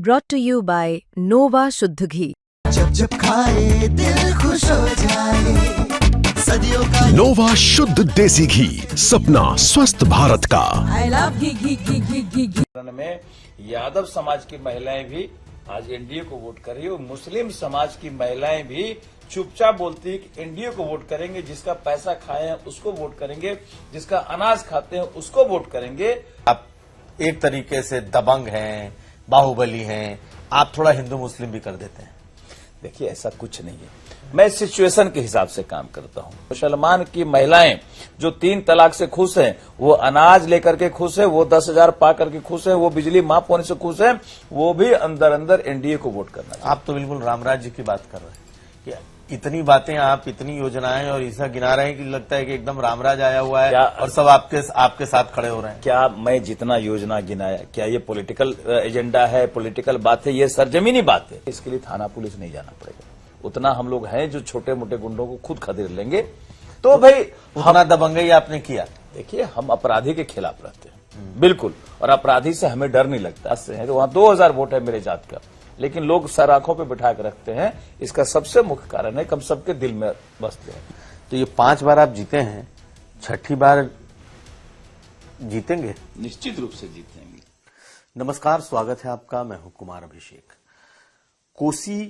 brought to you by Nova शुद्ध घी। जब जब खाए दिल खुश हो जाए, सदियों का नोवा शुद्ध देसी घी, सपना स्वस्थ भारत का। I love घी। में यादव समाज की महिलाएं भी आज एनडीए को वोट कर रही है और मुस्लिम समाज की महिलाएं भी चुपचाप बोलती है कि एनडीए को वोट करेंगे, जिसका पैसा खाए हैं उसको वोट करेंगे, जिसका अनाज खाते हैं उसको वोट करेंगे। आप एक तरीके से दबंग हैं, बाहुबली हैं, आप थोड़ा हिंदू मुस्लिम भी कर देते हैं। देखिए, ऐसा कुछ नहीं है, मैं सिचुएशन के हिसाब से काम करता हूं। मुसलमान की महिलाएं जो 3 तलाक से खुश हैं, वो अनाज लेकर के खुश है, वो 10,000 पा करके खुश है, वो बिजली माफ होने से खुश है, वो भी अंदर अंदर एनडीए को वोट करना चाहिए। आप तो बिल्कुल रामराज जी की बात कर रहे हैं कि इतनी बातें, आप इतनी योजनाएं और ऐसा गिना रहे हैं कि लगता है कि एकदम रामराज आया हुआ है और सब आपके साथ खड़े हो रहे हैं। क्या मैं जितना योजना गिनाया, क्या ये पॉलिटिकल एजेंडा है, पॉलिटिकल बात है? ये सरजमीनी बात है। इसके लिए थाना पुलिस नहीं जाना पड़ेगा। उतना हम लोग हैं जो छोटे मोटे गुंडों को खुद खदेड़ लेंगे। तो भाई उतना दबंगई आपने किया। देखिए, हम अपराधी के खिलाफ रहते हैं बिल्कुल, और अपराधी से हमें डर नहीं लगता। तो वहां 2,000 वोट है मेरे जात का, लेकिन लोग सर आंखों पे बिठा कर रखते हैं। इसका सबसे मुख्य कारण है कि हम सबके दिल में बसते हैं। तो ये 5 बार आप जीते हैं, 6ठी बार जीतेंगे? निश्चित रूप से जीतेंगे। नमस्कार, स्वागत है आपका। मैं हूं कुमार अभिषेक। कोसी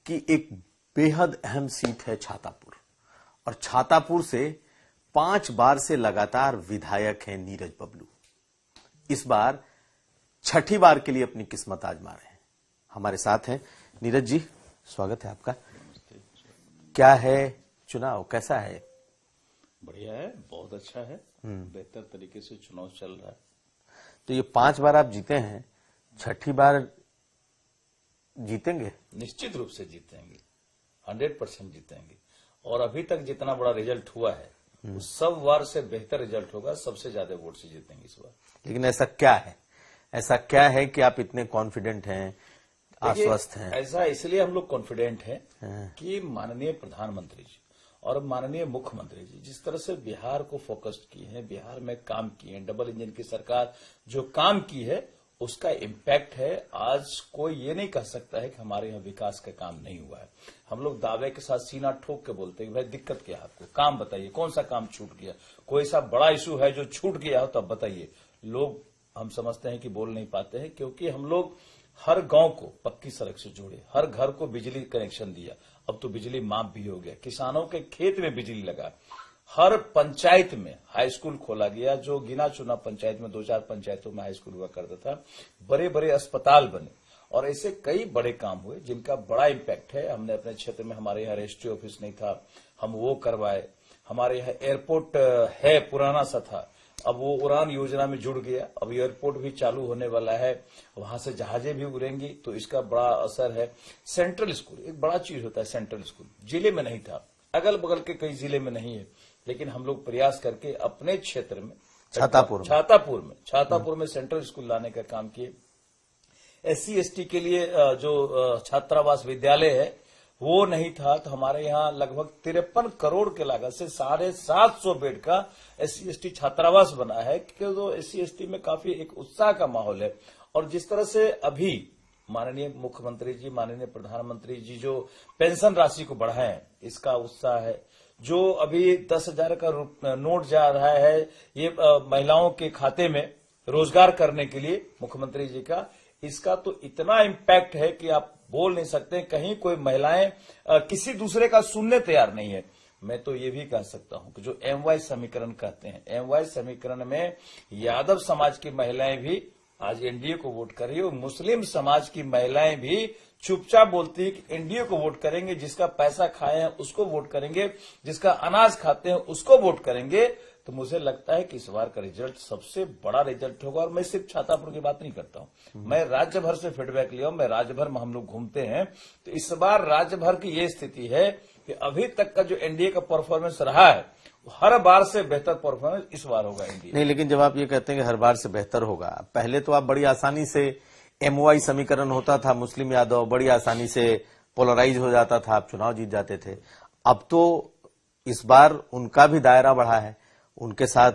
की एक बेहद अहम सीट है छातापुर, और छातापुर से 5 बार से लगातार विधायक हैं नीरज बबलू। इस बार 6ठी बार के लिए अपनी किस्मत आजमा रहे हैं। हमारे साथ हैं नीरज जी, स्वागत है आपका। क्या है चुनाव, कैसा है? बढ़िया है, बहुत अच्छा है, बेहतर तरीके से चुनाव चल रहा है। तो ये 5 बार आप जीते हैं, 6ठी बार जीतेंगे? निश्चित रूप से जीतेंगे, 100% जीतेंगे। और अभी तक जितना बड़ा रिजल्ट हुआ है, उस सब बार से बेहतर रिजल्ट होगा, सबसे ज्यादा वोट से जीतेंगे इस बार। लेकिन ऐसा क्या है, ऐसा क्या है कि आप इतने कॉन्फिडेंट हैं, आश्वस्त हैं? ऐसा इसलिए हम लोग कॉन्फिडेंट हैं कि माननीय प्रधानमंत्री जी और माननीय मुख्यमंत्री जी जिस तरह से बिहार को फोकस्ड किए हैं, बिहार में काम किए हैं, डबल इंजन की सरकार जो काम की है, उसका इम्पैक्ट है। आज कोई ये नहीं कह सकता है कि हमारे यहाँ विकास का काम नहीं हुआ है। हम लोग दावे के साथ सीना ठोक के बोलते हैं, भाई दिक्कत क्या है आपको, काम बताइए, कौन सा काम छूट गया, कोई सा बड़ा इशू है जो छूट गया हो तो अब बताइए। लोग, हम समझते हैं कि बोल नहीं पाते हैं, क्योंकि हम लोग हर गांव को पक्की सड़क से जोड़े, हर घर को बिजली कनेक्शन दिया, अब तो बिजली माफ भी हो गया, किसानों के खेत में बिजली लगा, हर पंचायत में हाई स्कूल खोला गया। जो गिना चुना पंचायत में 2-4 पंचायतों में हाई स्कूल हुआ करता था, बड़े बड़े अस्पताल बने, और ऐसे कई बड़े काम हुए जिनका बड़ा इम्पैक्ट है। हमने अपने क्षेत्र में, हमारे यहाँ रजिस्ट्री ऑफिस नहीं था, हम वो करवाए। हमारे यहाँ एयरपोर्ट है, पुराना सा था, अब वो उड़ान योजना में जुड़ गया, अब एयरपोर्ट भी चालू होने वाला है, वहां से जहाजें भी उड़ेंगी, तो इसका बड़ा असर है। सेंट्रल स्कूल एक बड़ा चीज होता है, सेंट्रल स्कूल जिले में नहीं था, अगल बगल के कई जिले में नहीं है, लेकिन हम लोग प्रयास करके अपने क्षेत्र में छातापुर में सेंट्रल स्कूल लाने का काम किए। SC/ST के लिए जो छात्रावास विद्यालय है वो नहीं था, तो हमारे यहाँ लगभग 53 करोड़ के लागत से 750 बेड का SC/ST छात्रावास बना है, क्योंकि तो SC/ST में काफी एक उत्साह का माहौल है। और जिस तरह से अभी माननीय मुख्यमंत्री जी, माननीय प्रधानमंत्री जी जो पेंशन राशि को बढ़ाए हैं, इसका उत्साह है। जो अभी 10,000 का नोट जा रहा है, ये महिलाओं के खाते में रोजगार करने के लिए मुख्यमंत्री जी का, इसका तो इतना इम्पैक्ट है कि आप बोल नहीं सकते। कहीं कोई महिलाएं किसी दूसरे का सुनने तैयार नहीं है। मैं तो ये भी कह सकता हूं कि जो MY समीकरण कहते हैं, MY समीकरण में यादव समाज की महिलाएं भी आज एनडीए को वोट कर रही है और मुस्लिम समाज की महिलाएं भी चुपचाप बोलती है कि एनडीए को वोट करेंगे, जिसका पैसा खाए हैं उसको वोट करेंगे, जिसका अनाज खाते हैं उसको वोट करेंगे। तो मुझे लगता है कि इस बार का रिजल्ट सबसे बड़ा रिजल्ट होगा। और मैं सिर्फ छातापुर की बात नहीं करता हूं, मैं राज्य भर से फीडबैक लिया हूं, मैं राज्य भर में हम लोग घूमते हैं, तो इस बार राज्य भर की ये स्थिति है कि अभी तक का जो एनडीए का परफॉर्मेंस रहा है, हर बार से बेहतर परफॉर्मेंस इस बार होगा एनडीए। नहीं, लेकिन जब आप ये कहते हैं कि हर बार से बेहतर होगा, पहले तो आप बड़ी आसानी से MY समीकरण होता था, मुस्लिम यादव बड़ी आसानी से पोलराइज हो जाता था, आप चुनाव जीत जाते थे। अब तो इस बार उनका भी दायरा बढ़ा है, उनके साथ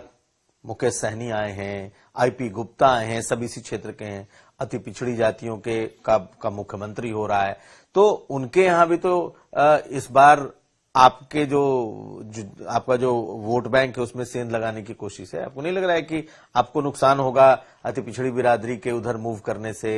मुकेश सहनी आए हैं, IP गुप्ता आए हैं, सब इसी क्षेत्र के हैं, अति पिछड़ी जातियों का मुख्यमंत्री हो रहा है, तो उनके यहां भी तो इस बार आपके आपका जो वोट बैंक है उसमें सेंध लगाने की कोशिश है। आपको नहीं लग रहा है कि आपको नुकसान होगा अति पिछड़ी बिरादरी के उधर मूव करने से,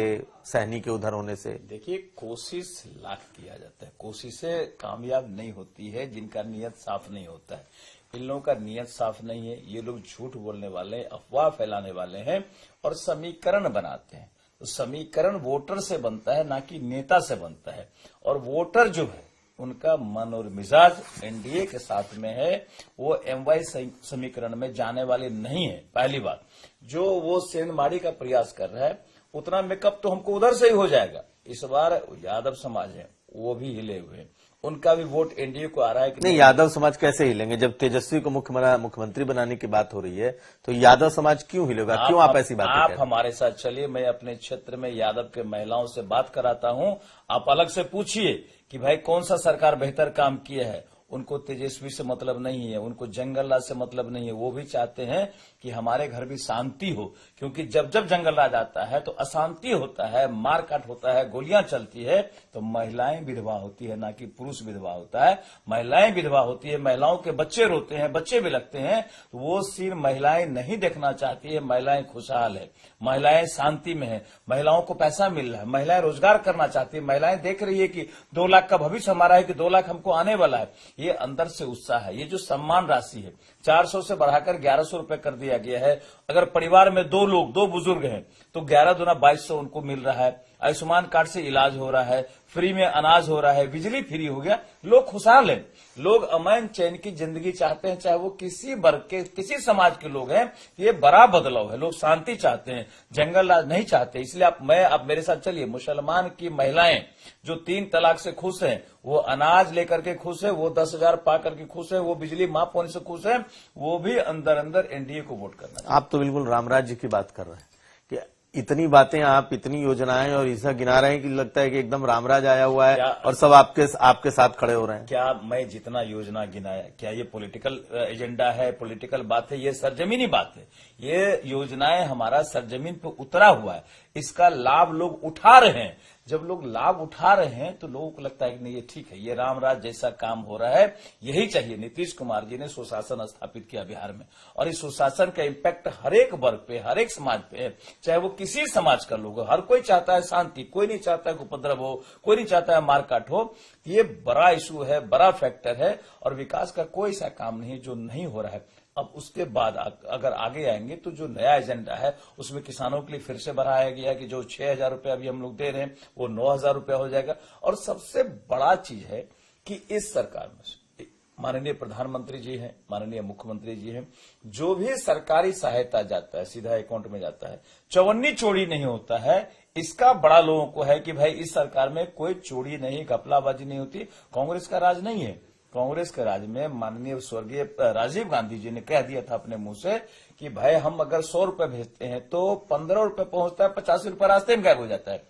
सहनी के उधर होने से? देखिए, कोशिश लाख किया जाता है, कोशिशें कामयाब नहीं होती है जिनका नियत साफ नहीं होता है। इन लोगों का नियत साफ नहीं है, ये लोग झूठ बोलने वाले, अफवाह फैलाने वाले हैं और समीकरण बनाते हैं। तो समीकरण वोटर से बनता है, ना कि नेता से बनता है। और वोटर जो है उनका मन और मिजाज एनडीए के साथ में है, वो एमवाई समीकरण में जाने वाले नहीं है। पहली बात, जो वो सेंधमाड़ी का प्रयास कर रहा है उतना मेकअप तो हमको उधर से ही हो जाएगा। इस बार यादव समाज है वो भी हिले हुए हैं, उनका भी वोट एनडीए को आ रहा है कि नहीं। यादव समाज कैसे हिलेंगे? जब तेजस्वी को मुख्यमंत्री बनाने की बात हो रही है तो यादव समाज क्यों हिलेगा? क्यों आप ऐसी बात? आप हमारे साथ चलिए, मैं अपने क्षेत्र में यादव के महिलाओं से बात कराता हूं। आप अलग से पूछिए कि भाई कौन सा सरकार बेहतर काम किया है। उनको तेजस्वी से मतलब नहीं है, उनको जंगल राज से मतलब नहीं है। वो भी चाहते हैं कि हमारे घर भी शांति हो, क्योंकि जब जब जंगल राज आता है तो अशांति होता है, मारकाट होता है, गोलियां चलती है, तो महिलाएं विधवा होती है, ना कि पुरुष विधवा होता है। महिलाएं विधवा होती है, महिलाओं के बच्चे रोते हैं, बच्चे भी लगते हैं, तो वो सीन महिलाएं नहीं देखना चाहती है। महिलाएं खुशहाल है, महिलाएं शांति में है, महिलाओं को पैसा मिल रहा है, महिलाएं रोजगार करना चाहती है, महिलाएं देख रही है कि 2 लाख का भविष्य हमारा है, कि 2 लाख हमको आने वाला है। ये अंदर से उत्साह है। ये जो सम्मान राशि है 400 से बढ़ाकर 1100 रुपए कर दिया गया है। अगर परिवार में 2 लोग, 2 बुजुर्ग हैं तो 11 दूना 2200 उनको मिल रहा है। आयुष्मान कार्ड से इलाज हो रहा है, फ्री में अनाज हो रहा है, बिजली फ्री हो गया। लोग खुशहाल हैं, लोग अमन चैन की जिंदगी चाहते हैं, चाहे वो किसी वर्ग के, किसी समाज के लोग हैं। ये बड़ा बदलाव है, लोग शांति चाहते हैं, जंगल राज नहीं चाहते। इसलिए आप मेरे साथ चलिए, मुसलमान की महिलाएं जो 3 तलाक से खुश हैं, वो अनाज लेकर के खुश है, वो 10,000 पा करके खुश है, वो बिजली माफ होने से खुश है, वो भी अंदर अंदर एनडीए को वोट करना। आप तो बिल्कुल रामराज्य की बात कर रहे हैं कि इतनी बातें, आप इतनी योजनाएं और ऐसा गिना रहे हैं कि लगता है कि एकदम रामराज आया हुआ है और सब आपके साथ खड़े हो रहे हैं। क्या मैं जितना योजना गिनाया, क्या ये पॉलिटिकल एजेंडा है, पॉलिटिकल बात है? ये सरजमीनी बात है। ये योजनाएं हमारा सरजमीन पे उतरा हुआ है, इसका लाभ लोग उठा रहे हैं। जब लोग लाभ उठा रहे हैं तो लोगों को लगता है कि नहीं, ये ठीक है, ये रामराज जैसा काम हो रहा है, यही चाहिए। नीतीश कुमार जी ने सुशासन स्थापित किया बिहार में, और इस सुशासन का इम्पैक्ट हर एक वर्ग पे, हर एक समाज पे है, चाहे वो किसी समाज का लोग हो। हर कोई चाहता है शांति, कोई नहीं चाहता है उपद्रव हो, कोई नहीं चाहता है मारकाट हो। ये बड़ा इशू है, बड़ा फैक्टर है, और विकास का कोई ऐसा काम नहीं जो नहीं हो रहा है। अब उसके बाद अगर आगे आएंगे तो जो नया एजेंडा है उसमें किसानों के लिए फिर से बढ़ाया गया कि जो 6,000 रुपए अभी हम लोग दे रहे हैं वो 9,000 रुपया हो जाएगा। और सबसे बड़ा चीज है कि इस सरकार में माननीय प्रधानमंत्री जी हैं, माननीय मुख्यमंत्री जी हैं, जो भी सरकारी सहायता जाता है सीधा अकाउंट में जाता है, चवन्नी चोरी नहीं होता है। इसका बड़ा लोगों को है कि भाई इस सरकार में कोई चोरी नहीं, घपलाबाजी नहीं होती। कांग्रेस का राज नहीं है। कांग्रेस के राज में माननीय स्वर्गीय राजीव गांधी जी ने कह दिया था अपने मुंह से कि भाई हम अगर 100 रुपए भेजते हैं तो 15 रुपए पहुंचता है, 85 रुपए रास्ते में गायब हो जाता है।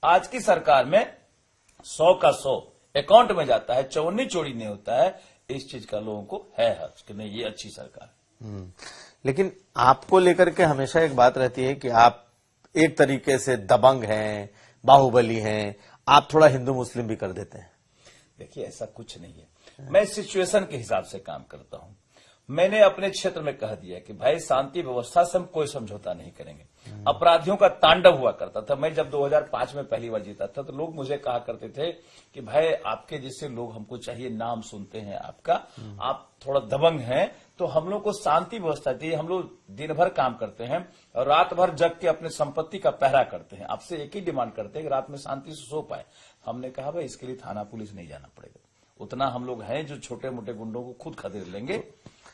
आज की सरकार में 100 का 100 अकाउंट में जाता है, चवन्नी चोरी नहीं होता है। इस चीज का लोगों को है हर्ष कि नहीं, ये अच्छी सरकार। लेकिन आपको लेकर के हमेशा एक बात रहती है कि आप एक तरीके से दबंग हैं, बाहुबली हैं, आप थोड़ा हिंदू मुस्लिम भी कर देते हैं। देखिए, ऐसा कुछ नहीं है। मैं सिचुएशन के हिसाब से काम करता हूं। मैंने अपने क्षेत्र में कह दिया कि भाई शांति व्यवस्था से हम कोई समझौता नहीं करेंगे। अपराधियों का तांडव हुआ करता था। मैं जब 2005 में पहली बार जीता था तो लोग मुझे कहा करते थे कि भाई आपके जैसे लोग हमको चाहिए, नाम सुनते हैं आपका, आप थोड़ा दबंग हैं, तो हम लोग को शांति व्यवस्था चाहिए। हम लोग दिन भर काम करते हैं और रात भर जग के अपने संपत्ति का पहरा करते हैं। आपसे एक ही डिमांड करते हैं कि रात में शांति से सो पाए। हमने कहा भाई इसके लिए थाना पुलिस नहीं जाना पड़ेगा, उतना हम लोग हैं जो छोटे मोटे गुंडों को खुद खदेड़ लेंगे।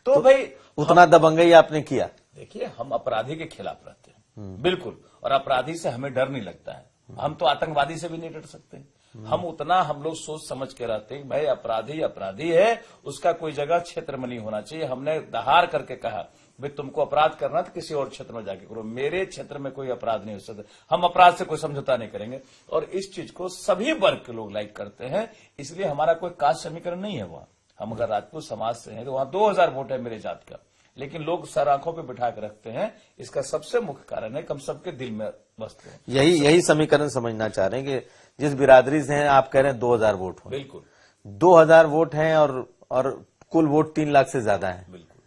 तो भाई उतना दबंगई आपने किया। देखिए, हम अपराधी के खिलाफ रहते हैं बिल्कुल, और अपराधी से हमें डर नहीं लगता है। हम तो आतंकवादी से भी नहीं डर सकते। हम लोग सोच समझ के रहते हैं भाई अपराधी अपराधी है, उसका कोई जगह क्षेत्र में नहीं होना चाहिए। हमने दहाड़ करके कहा भाई तुमको अपराध करना तो किसी और क्षेत्र में जाके करो, मेरे क्षेत्र में कोई अपराध नहीं हो सकता। हम अपराध से कोई समझौता नहीं करेंगे, और इस चीज को सभी वर्ग के लोग लाइक करते हैं। इसलिए हमारा कोई कास्ट समीकरण नहीं है वहां। हम अगर राजपूत समाज से हैं तो वहां 2000 वोट है मेरे जात का, लेकिन लोग सर आंखों पे बिठा के रखते हैं। इसका सबसे मुख्य कारण है कि हम सबके दिल में बसते हैं। यही समीकरण समझना चाह रहे हैं कि जिस बिरादरी से हैं, आप कह रहे हैं 2000 वोट हो, बिल्कुल 2000 वोट हैं और कुल वोट 3 लाख से ज्यादा है, बिल्कुल।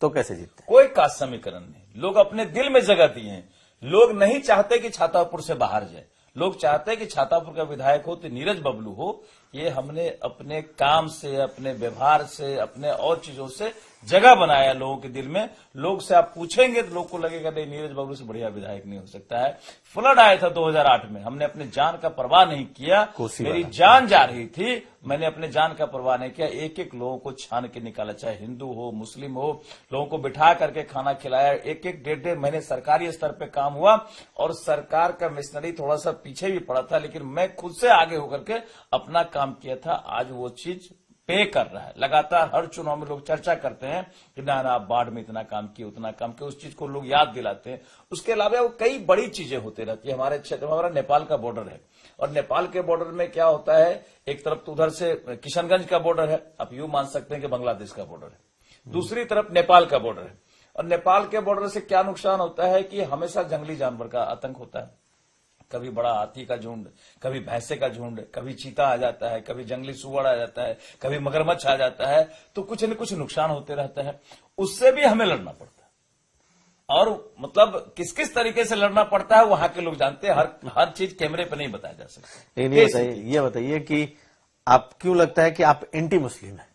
तो कैसे जीतते हैं? कोई खास समीकरण नहीं। लोग अपने दिल में जगह दिए हैं। लोग नहीं चाहते कि छातापुर से बाहर जाए। लोग चाहते हैं कि छातापुर का विधायक हो तो नीरज बबलू हो। ये हमने अपने काम से, अपने व्यवहार से, अपने और चीजों से जगह बनाया लोगों के दिल में। लोग से आप पूछेंगे तो लोग को लगेगा नहीं, नीरज बबलू से बढ़िया विधायक नहीं हो सकता है। फ्लड आया था 2008 में, हमने अपने जान का परवाह नहीं किया। मेरी जान जा रही थी, मैंने अपने जान का परवाह नहीं किया। एक एक लोगों को छान के निकाला, चाहे हिंदू हो, मुस्लिम हो, लोगों को बिठा करके खाना खिलाया। एक एक 1.5 महीने सरकारी स्तर पे काम हुआ और सरकार का मिशनरी थोड़ा सा पीछे भी पड़ा था, लेकिन मैं खुद से आगे होकर के अपना काम किया था। आज वो चीज पे कर रहा है। लगातार हर चुनाव में लोग चर्चा करते हैं कि ना आप बाढ़ में इतना काम किए, उतना काम किए, उस चीज को लोग याद दिलाते हैं। उसके अलावा वो कई बड़ी चीजें होती रहती है। हमारे क्षेत्र में हमारा नेपाल का बॉर्डर है और नेपाल के बॉर्डर में क्या होता है, एक तरफ तो उधर से किशनगंज का बॉर्डर है, आप यूं मान सकते हैं कि बांग्लादेश का बॉर्डर है, दूसरी तरफ नेपाल का बॉर्डर है। और नेपाल के बॉर्डर से क्या नुकसान होता है कि हमेशा जंगली जानवर का आतंक होता है। कभी बड़ा हाथी का झुंड, कभी भैंसे का झुंड, कभी चीता आ जाता है, कभी जंगली सुअर आ जाता है, कभी मगरमच्छ आ जाता है, तो कुछ न कुछ नुकसान होते रहता है। उससे भी हमें लड़ना पड़ता है और मतलब किस किस तरीके से लड़ना पड़ता है वहां के लोग जानते हैं। हर चीज कैमरे पर नहीं बताया जा सकता। ये बताइए कि आप क्यों लगता है कि आप एंटी मुस्लिम हैं?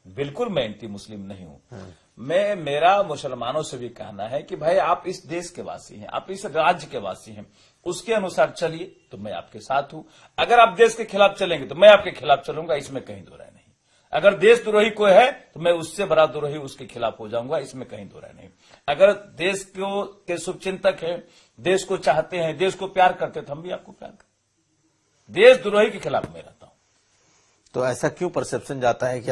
बिल्कुल मैं एंटी मुस्लिम नहीं हूं। मेरा मुसलमानों से भी कहना है कि भाई आप इस देश के वासी हैं, आप इस राज्य के वासी हैं, उसके अनुसार चलिए तो मैं आपके साथ हूं। अगर आप देश के खिलाफ चलेंगे तो मैं आपके खिलाफ चलूंगा, इसमें कहीं दो राय नहीं। अगर देशद्रोही कोई है तो मैं उससे बड़ा द्रोही उसके खिलाफ हो जाऊंगा, इसमें कहीं दो राय नहीं। अगर देश के शुभचिंतक हैं, देश को चाहते हैं, देश को प्यार करते तो हम भी आपको प्यार करते। देशद्रोही के खिलाफ मैं रहता हूं। तो ऐसा क्यों परसेप्शन जाता है कि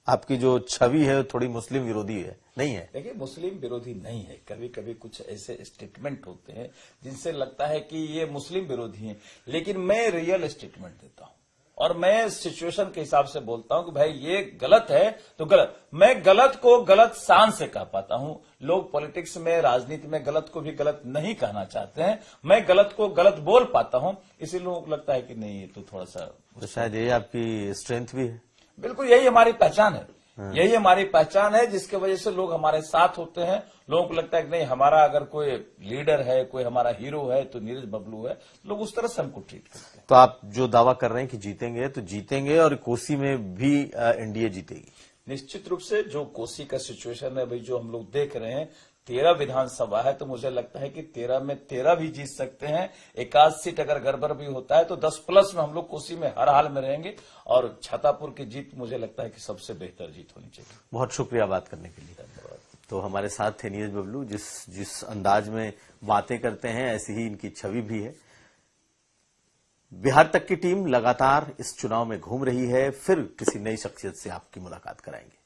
आपकी जो छवि है थोड़ी मुस्लिम विरोधी है? नहीं है। देखिए, मुस्लिम विरोधी नहीं है। कभी कभी कुछ ऐसे स्टेटमेंट होते हैं जिनसे लगता है कि ये मुस्लिम विरोधी हैं, लेकिन मैं रियल स्टेटमेंट देता हूं और मैं सिचुएशन के हिसाब से बोलता हूं कि भाई ये गलत है तो गलत। मैं गलत को गलत शान से कह पाता हूं। लोग पॉलिटिक्स में, राजनीति में गलत को भी गलत नहीं कहना चाहते हैं। मैं गलत को गलत बोल पाता हूं, इसीलिए लोगों को लगता है कि नहीं ये तो थोड़ा सा, तो शायद ये आपकी स्ट्रेंथ भी है। बिल्कुल, यही हमारी पहचान है। यही हमारी पहचान है जिसके वजह से लोग हमारे साथ होते हैं। लोगों को लगता है कि नहीं, हमारा अगर कोई लीडर है, कोई हमारा हीरो है तो नीरज बबलू है। लोग उस तरह से हमको ट्रीट करते हैं। तो आप जो दावा कर रहे हैं कि जीतेंगे तो जीतेंगे और कोसी में भी एनडीए जीतेगी? निश्चित रूप से जो कोसी का सिचुएशन है, भाई जो हम लोग देख रहे हैं, 13 विधानसभा है तो मुझे लगता है कि 13 में 13 भी जीत सकते हैं। 1 सीट अगर गड़बड़ भी होता है तो 10+ में हम लोग कोसी में हर हाल में रहेंगे और छातापुर की जीत मुझे लगता है कि सबसे बेहतर जीत होनी चाहिए। बहुत शुक्रिया बात करने के लिए। धन्यवाद। तो हमारे साथ थे नीरज बबलू, जिस अंदाज में बातें करते हैं ऐसी ही इनकी छवि भी है। बिहार तक की टीम लगातार इस चुनाव में घूम रही है, फिर किसी नई शख्सियत से आपकी मुलाकात कराएंगे।